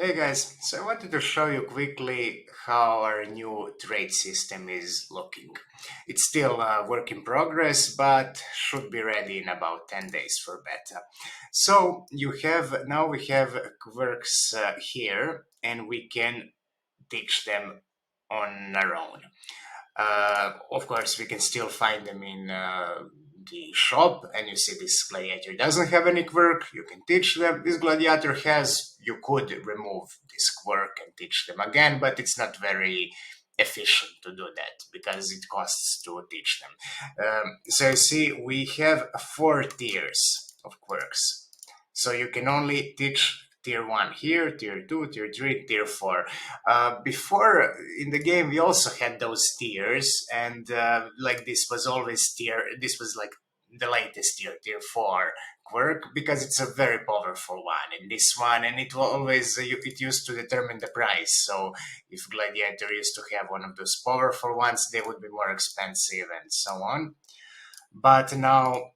Hey guys, so I wanted to show you quickly how our new trade system is looking. It's still a work in progress, but should be ready in about 10 days for beta. So now we have quirks here, and we can teach them on our own. Of course, we can still find them in the shop, and you see this gladiator doesn't have any quirk. You can teach them. This gladiator has. You could remove this quirk and teach them again, but it's not very efficient to do that because it costs to teach them. So you see, we have four tiers of quirks. So you can only teach tier 1 here, tier 2, tier 3, tier 4. Before in the game, we also had those tiers, and like this was like the latest tier 4 quirk, because it's a very powerful one. And this one, and it will always, it used to determine the price. So if Gladiator used to have one of those powerful ones, they would be more expensive and so on. But now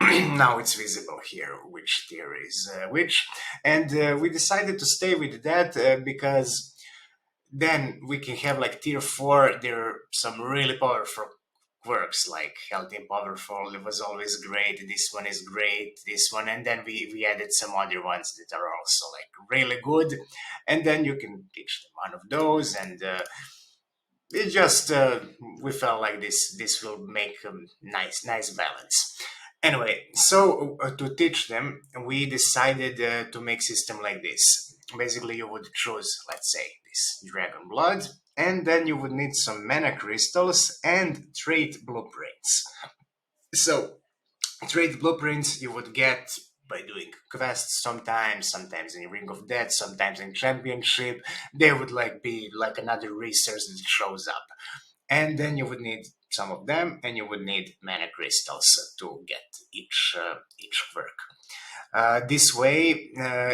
now it's visible here which tier is which, and we decided to stay with that because then we can have like tier 4. There are some really powerful quirks like healthy and powerful. It was always great. This one is great, this one, and then we added some other ones that are also like really good, and then you can teach them one of those, and it just we felt like this will make a nice balance. Anyway, so to teach them, we decided to make system like this. Basically, you would choose, let's say, this dragon blood, and then you would need some mana crystals and trait blueprints. So trade blueprints you would get by doing quests sometimes in Ring of Death, sometimes in Championship. They would like be like another resource that shows up. And then you would need some of them, and you would need mana crystals to get each quirk. This way,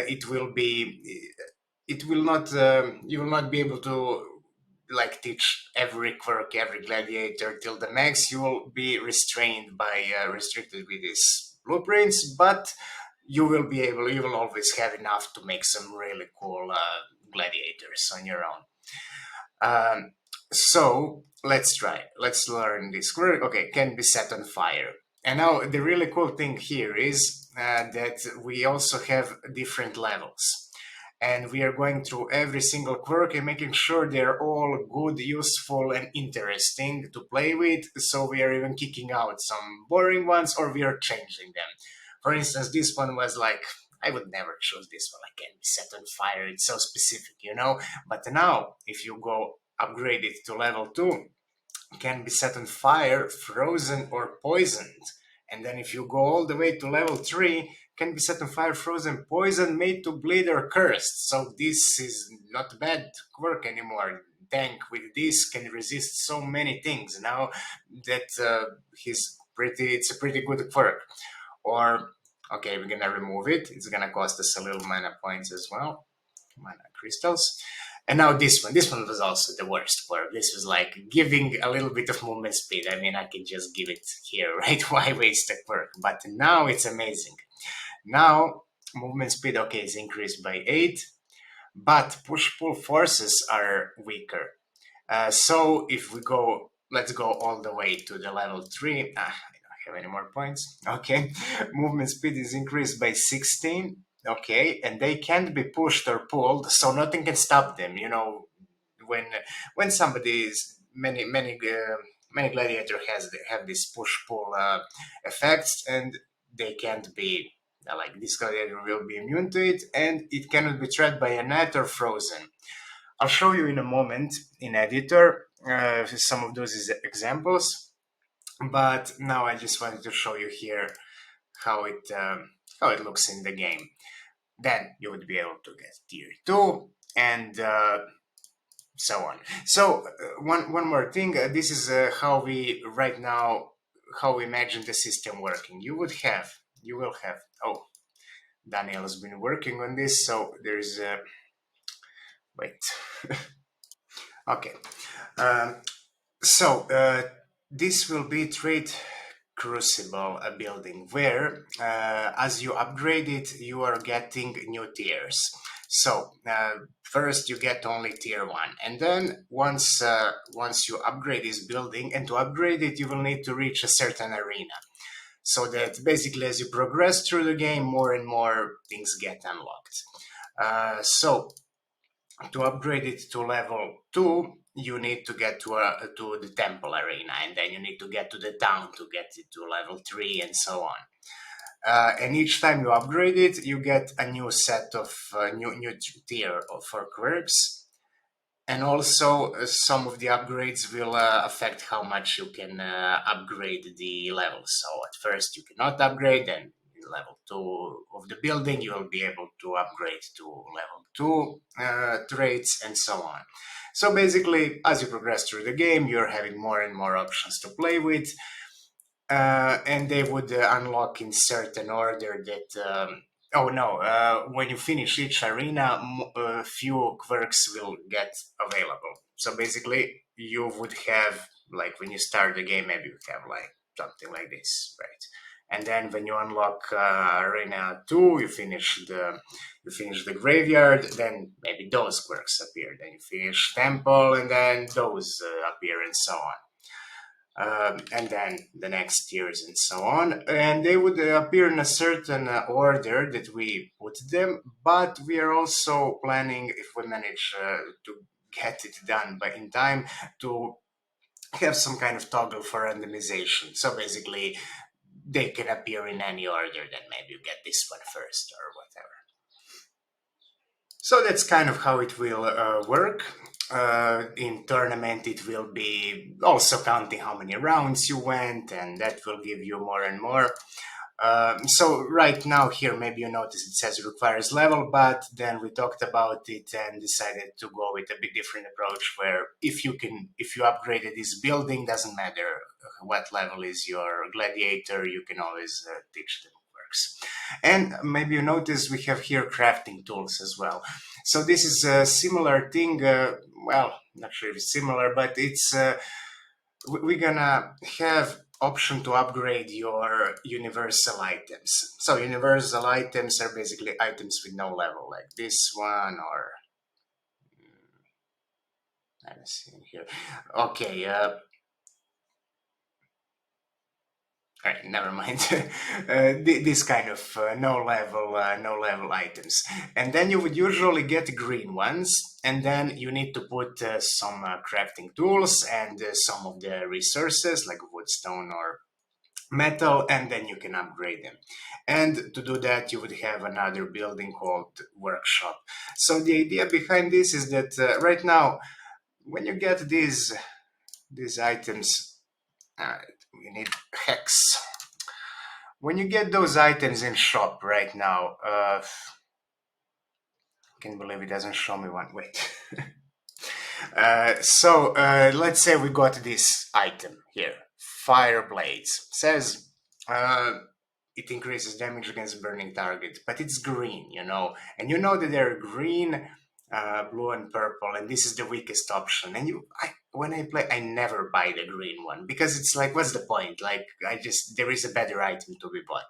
it will not you will not be able to like teach every quirk, every gladiator till the max. You will be restrained by restricted with these blueprints, but you will always have enough to make some really cool gladiators on your own. So let's try. Let's learn this quirk. Okay, can be set on fire. And now the really cool thing here is that we also have different levels, and we are going through every single quirk and making sure they're all good, useful, and interesting to play with. So we are even kicking out some boring ones, or we are changing them. For instance, this one was like, I would never choose this one. I can't be set on fire. It's so specific. But now, if you go upgrade it to level 2, can be set on fire, frozen, or poisoned. And then if you go all the way to level 3, can be set on fire, frozen, poisoned, made to bleed, or cursed. So this is not bad quirk anymore. Tank with this can resist so many things now that it's a pretty good quirk. Or, okay, we're gonna remove it. It's gonna cost us a little mana points as well, mana crystals. And now this one was also the worst quirk. This was like giving a little bit of movement speed. I mean, I can just give it here, right? Why waste a quirk? But now it's amazing. Now, movement speed, okay, is increased by 8, but push-pull forces are weaker. So if we go, let's go all the way to the level 3. I don't have any more points. Okay, movement speed is increased by 16. Okay, and they can't be pushed or pulled, so nothing can stop them. When somebody is many gladiator have this push pull effects, and they can't be like this gladiator will be immune to it, and it cannot be trapped by a net or frozen. I'll show you in a moment in editor some of those examples, but now I just wanted to show you here how it looks in the game. Then you would be able to get tier 2 and so on. So one more thing. This is how we right now how we imagine the system working. You will have. Oh, Daniel has been working on this, so there's wait. Okay. Um, so this will be trade crucible a building where as you upgrade it you are getting new tiers. So first you get only tier 1, and then once you upgrade this building, and to upgrade it you will need to reach a certain arena, so that basically as you progress through the game, more and more things get unlocked. So to upgrade it to level 2, you need to get to the temple arena, and then you need to get to the town to get it to level 3, and so on. And each time you upgrade it, you get a new set of new tier for quirks, and also some of the upgrades will affect how much you can upgrade the level. So at first you cannot upgrade, and in level 2 of the building you will be able to upgrade to level 2 traits, and so on. So basically, as you progress through the game, you're having more and more options to play with, and they would unlock in certain order that. Oh no! When you finish each arena, few quirks will get available. So basically, you would have, like, when you start the game, maybe you have like something like this, right? And then when you unlock arena 2, you finish the graveyard. Then maybe those quirks appear. Then you finish temple, and then those appear, and so on, and then the next years, and so on. And they would appear in a certain order that we put them, but we are also planning, if we manage to get it done by in time, to have some kind of toggle for randomization. So basically, they can appear in any order, then maybe you get this one first or whatever. So that's kind of how it will work. In tournament, it will be also counting how many rounds you went, and that will give you more and more. So right now here, maybe you notice it says requires level, but then we talked about it and decided to go with a bit different approach, where if you upgraded this building, doesn't matter what level is your gladiator, you can always teach them quirks. And maybe you notice we have here crafting tools as well. So this is a similar thing. Well, not sure if it's similar, but it's we're gonna have option to upgrade your universal items. So universal items are basically items with no level, like this one, or let's see here. Okay, all right, never mind. This kind of no level items, and then you would usually get green ones, and then you need to put some crafting tools and some of the resources like wood, stone, or metal, and then you can upgrade them. And to do that, you would have another building called workshop. So the idea behind this is that right now, when you get these items, we need hex. When you get those items in shop right now, can't believe it doesn't show me one. Wait. So let's say we got this item here, fire blades. Says it increases damage against burning target, but it's green, and you know that they're green, blue, and purple, and this is the weakest option. And when I play, I never buy the green one because it's like, what's the point? Like, there is a better item to be bought.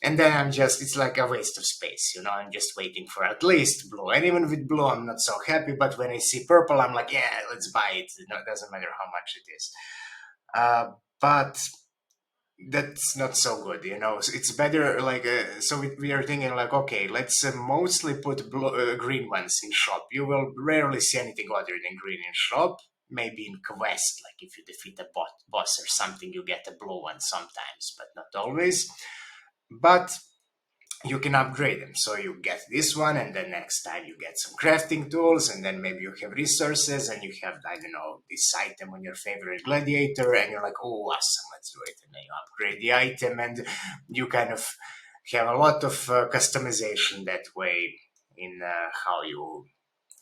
And then it's like a waste of space, I'm just waiting for at least blue. And even with blue, I'm not so happy. But when I see purple, I'm like, yeah, let's buy it. It doesn't matter how much it is. But that's not so good, So it's better, like, so we are thinking, like, okay, let's mostly put green ones in shop. You will rarely see anything other than green in shop. Maybe in quest, like if you defeat a boss or something, you get a blue one sometimes, but not always. But you can upgrade them. So you get this one, and then next time you get some crafting tools, and then maybe you have resources, and you have, I don't know, this item on your favorite gladiator, and you're like, oh, awesome, let's do it. And then you upgrade the item, and you kind of have a lot of customization that way in how you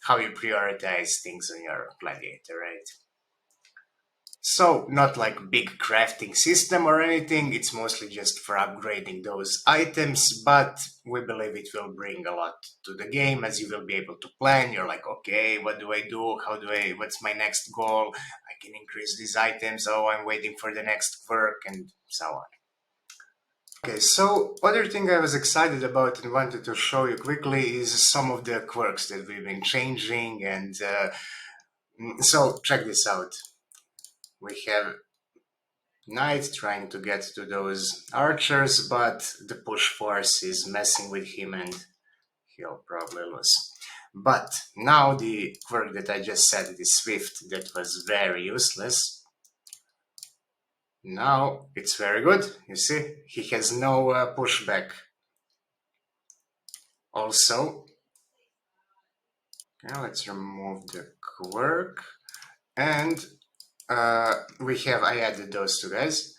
prioritize things on your gladiator, right? So not like big crafting system or anything, it's mostly just for upgrading those items, but we believe it will bring a lot to the game, as you will be able to plan. You're like, okay, what do I do? What's my next goal? I can increase these items. Oh, I'm waiting for the next quirk, and so on. Okay, so other thing I was excited about and wanted to show you quickly is some of the quirks that we've been changing, and so check this out. We have Knight trying to get to those archers, but the push force is messing with him and he'll probably lose. But now the quirk that I just said, the Swift, that was very useless, now it's very good. You see, he has no pushback. Also, okay, let's remove the quirk. And I added those two guys.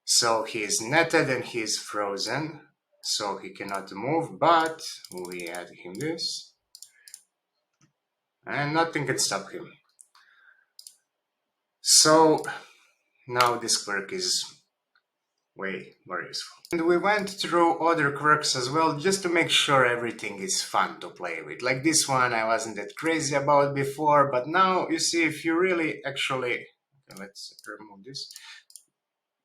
So he's netted and he's frozen. So he cannot move, but we add him this. And nothing can stop him. So now this quirk is way more useful. And we went through other quirks as well, just to make sure everything is fun to play with. Like this one I wasn't that crazy about before, but now you see, if you really actually, okay, let's remove this.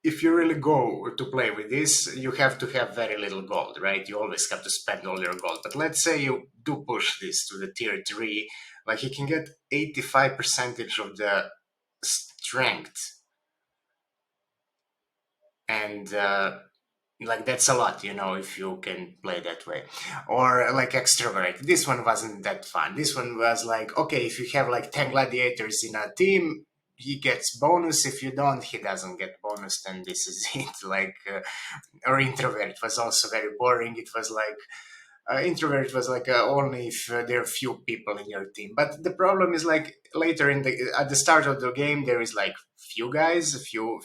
If you really go to play with this, you have to have very little gold, right? You always have to spend all your gold. But let's say you do push this to the tier 3, like you can get 85% of the strength. And like that's a lot, if you can play that way. Or like extrovert, this one wasn't that fun. This one was like, okay, if you have like 10 gladiators in a team, he gets bonus. If you don't, he doesn't get bonus. Then this is it. Like or introvert was also very boring. It was like introvert was like only if there are few people in your team. But the problem is, like, later at the start of the game there is like few guys, few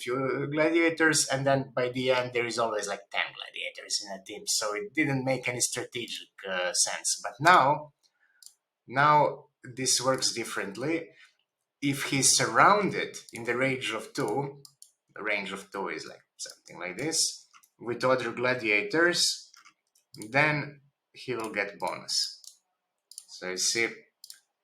gladiators, and then by the end there is always like 10 gladiators in a team. So it didn't make any strategic sense. But now this works differently. If he's surrounded in the range of two, the range of two is like something like this, with other gladiators, then he will get bonus. So you see,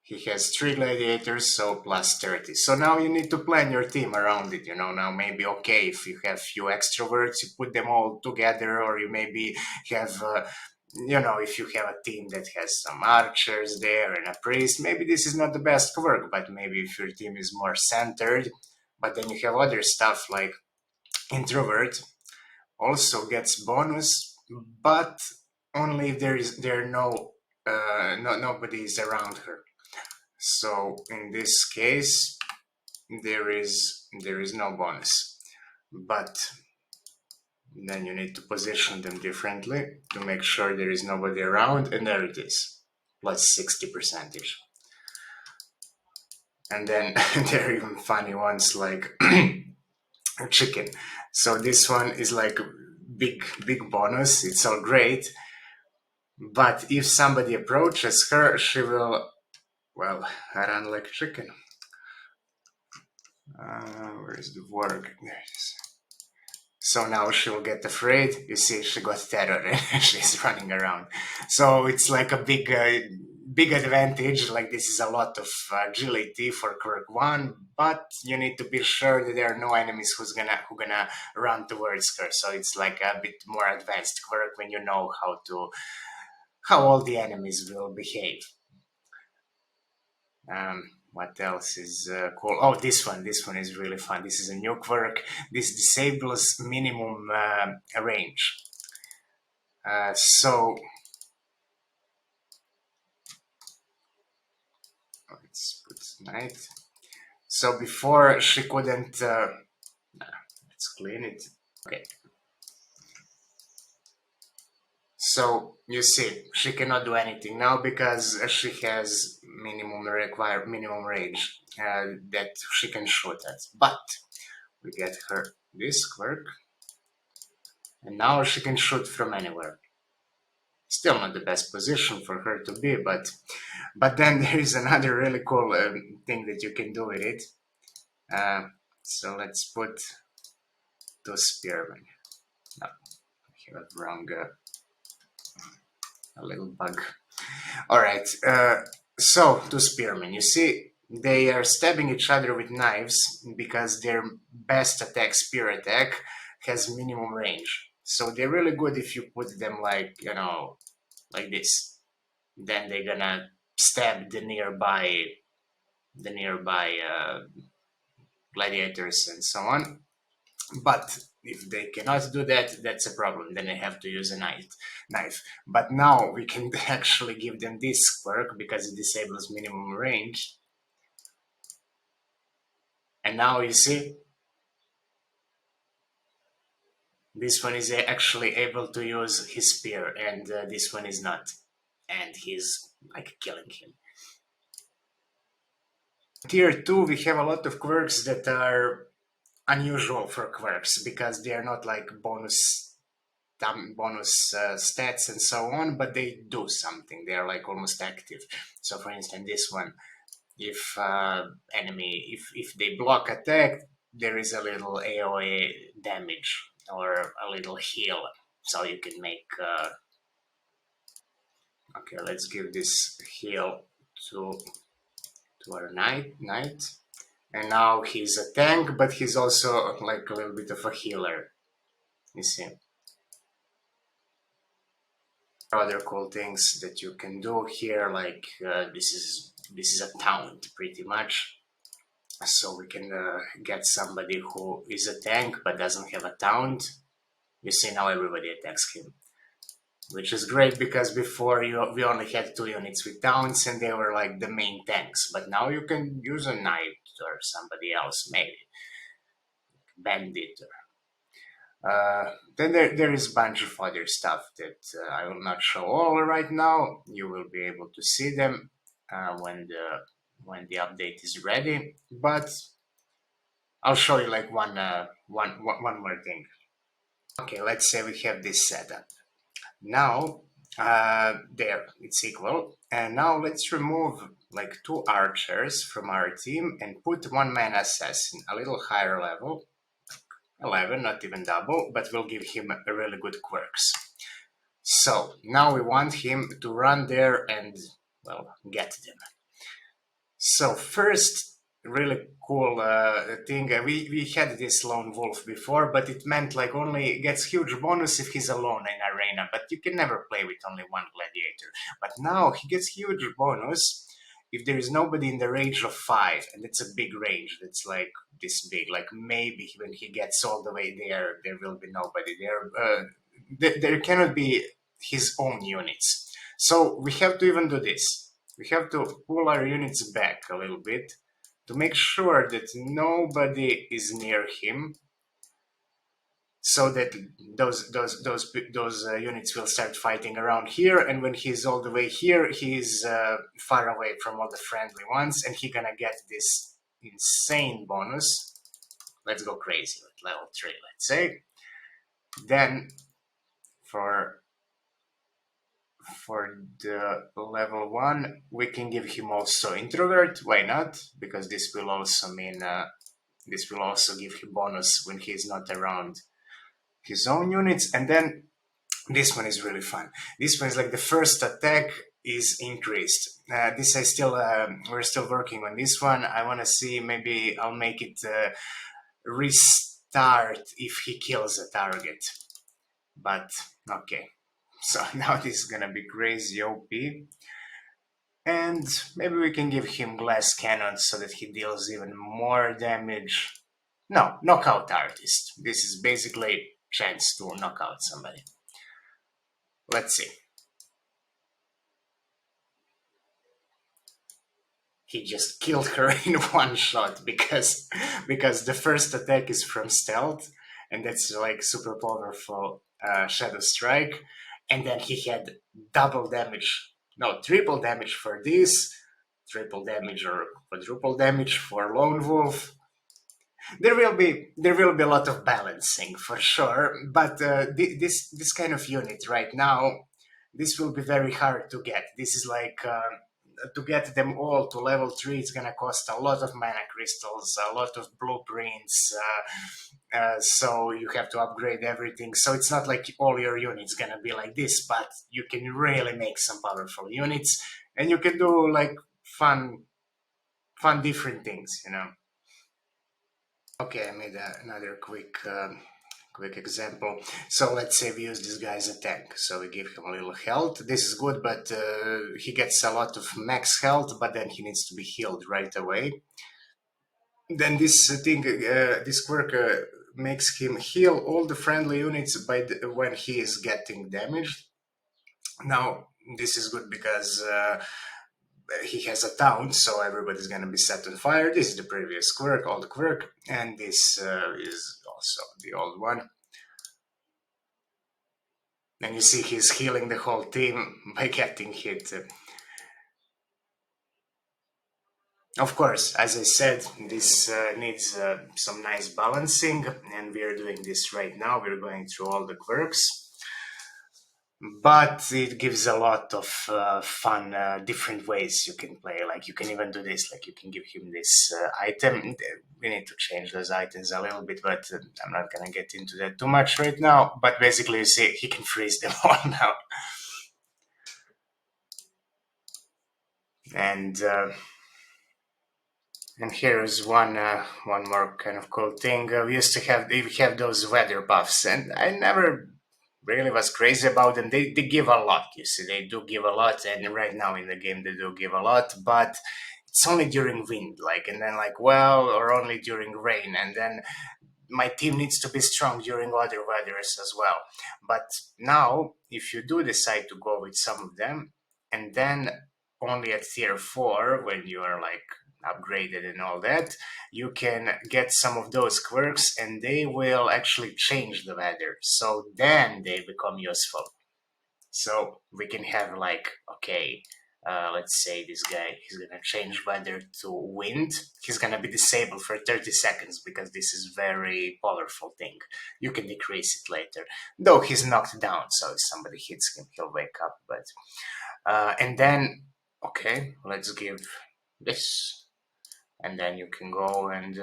he has 3 gladiators, so plus 30. So now you need to plan your team around it. Now maybe, okay, if you have few extroverts, you put them all together, or you maybe have, if you have a team that has some archers there and a priest, maybe this is not the best work, but maybe if your team is more centered, but then you have other stuff like introvert also gets bonus, but only if nobody is around her. So in this case, there is no bonus, but then you need to position them differently to make sure there is nobody around, and there it is, plus 60%. And then there are even funny ones like chicken. So this one is like big bonus. It's all great, but if somebody approaches her, she will, well, run like chicken. Where's the work? There it is. So now she'll get afraid. You see, she got terror and she's running around. So it's like a big advantage. Like, this is a lot of agility for quirk 1, but you need to be sure that there are no enemies who gonna run towards her. So it's like a bit more advanced quirk when you know how all the enemies will behave. What else is cool? Oh, this one is really fun. This is a new quirk. This disables minimum range. So let's put Knight. So before she couldn't. Let's clean it. Okay. So you see, she cannot do anything now because she has minimum range that she can shoot at. But we get her this quirk, and now she can shoot from anywhere. Still not the best position for her to be, but then there is another really cool thing that you can do with it. So let's put 2 spearmen. No, I have wrong. A little bug. All right. So 2 spearmen. You see, they are stabbing each other with knives because their best attack, spear attack, has minimum range. So they're really good if you put them like, like this. Then they're gonna stab the nearby gladiators and so on. But if they cannot do that, that's a problem. Then they have to use a knife. But now we can actually give them this quirk because it disables minimum range. And now you see, this one is actually able to use his spear, and this one is not. And he's like killing him. Tier 2, we have a lot of quirks that are unusual for quirks because they are not like bonus stats and so on, but they do something. They are like almost active. So, for instance, this one, if enemy, if they block attack, there is a little AOE damage or a little heal. So you can make. Okay, let's give this heal to our knight. And now he's a tank, but he's also like a little bit of a healer. You see. Other cool things that you can do here, like this is a taunt pretty much. So we can get somebody who is a tank but doesn't have a taunt. You see, now everybody attacks him, which is great because before we only had 2 units with taunts and they were like the main tanks. But now you can use a knight or somebody else, maybe bandit. Then there is a bunch of other stuff that I will not show all right now. You will be able to see them when the update is ready. But I'll show you like one more thing. Okay, let's say we have this setup. Now, there, it's equal. And now let's remove like 2 archers from our team and put 1-man assassin, a little higher level, 11, not even double, but we'll give him a really good quirks. So now we want him to run there and, well, get them. So first, really cool thing, we had this lone wolf before, but it meant like only gets huge bonus if he's alone in arena, but you can never play with only one gladiator. But now he gets huge bonus if there is nobody in the range of 5, and it's a big range. That's like this big. Like maybe when he gets all the way there, there will be nobody there. There cannot be his own units. So we have to even do this. We have to pull our units back a little bit to make sure that nobody is near him, so that those units will start fighting around here, and when he's all the way here, he's far away from all the friendly ones, and he's gonna get this insane bonus. Let's go crazy with level 3, let's say. Then for the level 1, we can give him also introvert. Why not? Because this will also mean this will also give him bonus when he's not around his own units. And then this one is really fun. This one is like the first attack is increased. This I still we're still working on this one. I want to see, maybe I'll make it restart if he kills a target. But okay, so now this is gonna be crazy OP. And maybe we can give him glass cannon so that he deals even more damage. No, knockout artist. This is basically chance to knock out somebody. Let's see. He just killed her in one shot because the first attack is from stealth, and that's like super powerful Shadow Strike. And then he had double damage, no, triple damage for this, triple damage or quadruple damage for Lone Wolf. There will be a lot of balancing for sure, but this kind of unit right now, this will be very hard to get. This is like to get them all to level 3, it's gonna cost a lot of mana crystals, a lot of blueprints, so you have to upgrade everything. So it's not like all your units gonna be like this, but you can really make some powerful units, and you can do like fun different things, you know. Okay, I made another quick quick example. So let's say we use this guy as a tank. So we give him a little health. This is good, but he gets a lot of max health, but then he needs to be healed right away. Then this quirk makes him heal all the friendly units when he is getting damaged. Now, this is good because he has a town, so everybody's gonna be set on fire. This is the previous quirk, old quirk, and this is also the old one. And you see he's healing the whole team by getting hit. Of course, as I said, this needs some nice balancing, and we are doing this right now. We're going through all the quirks. But it gives a lot of fun, different ways you can play. Like you can even do this, like you can give him this item. We need to change those items a little bit, but I'm not gonna get into that too much right now. But basically, you see, he can freeze them all now. And here is one more kind of cool thing. We have those weather buffs, and I never really was crazy about them. They give a lot, you see, they do give a lot, and right now in the game they do give a lot, but it's only during wind, like, and then like, well, or only during rain, and then my team needs to be strong during other weathers as well. But now, if you do decide to go with some of them, and then only at tier 4, when you are like upgraded and all that, you can get some of those quirks and they will actually change the weather. So then they become useful. So we can have like, okay, let's say this guy, he's gonna change weather to wind. He's gonna be disabled for 30 seconds because this is very powerful thing. You can decrease it later. Though he's knocked down, so if somebody hits him, he'll wake up. But and then, okay, let's give this. And then you can go and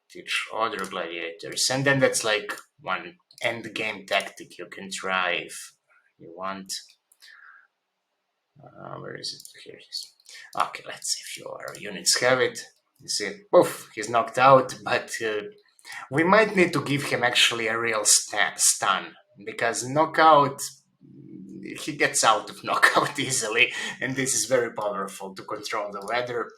teach other gladiators. And then that's like one end game tactic you can try if you want. Where is it? Here it is. Okay, let's see if your units have it. You see, poof, he's knocked out, but we might need to give him actually a real stun, because knockout, he gets out of knockout easily, and this is very powerful to control the weather,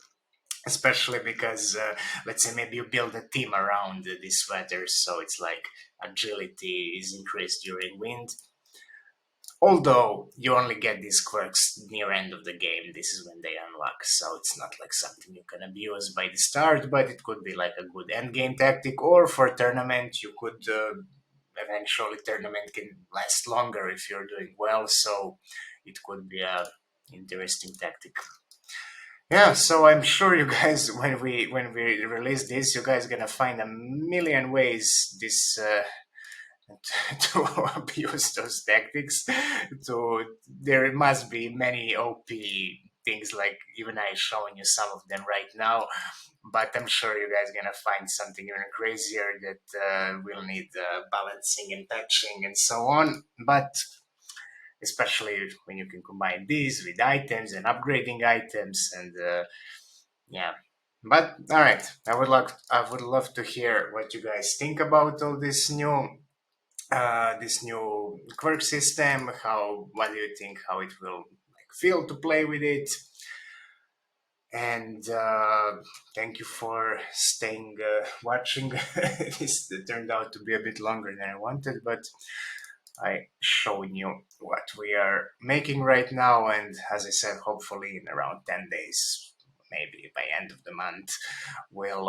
especially because, let's say, maybe you build a team around this weather, so it's like agility is increased during wind. Although you only get these quirks near end of the game, this is when they unlock, so it's not like something you can abuse by the start, but it could be like a good end game tactic, or for tournament you could eventually tournament can last longer if you're doing well, so it could be a interesting tactic. Yeah, so I'm sure you guys, when we release this, you guys gonna find a million ways this to abuse those tactics. So there must be many OP things, like even I showing you some of them right now. But I'm sure you guys gonna find something even crazier that will need balancing and patching and so on. But especially when you can combine these with items and upgrading items, and yeah. But all right, I would love to hear what you guys think about all this new quirk system. What do you think how it will like feel to play with it? And thank you for staying watching. This turned out to be a bit longer than I wanted, but I showing you what we are making right now, and as I said, hopefully in around 10 days, maybe by end of the month, we'll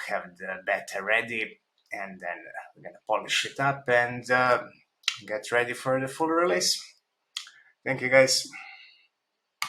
have the beta ready, and then we're gonna polish it up and get ready for the full release. Thank you, guys.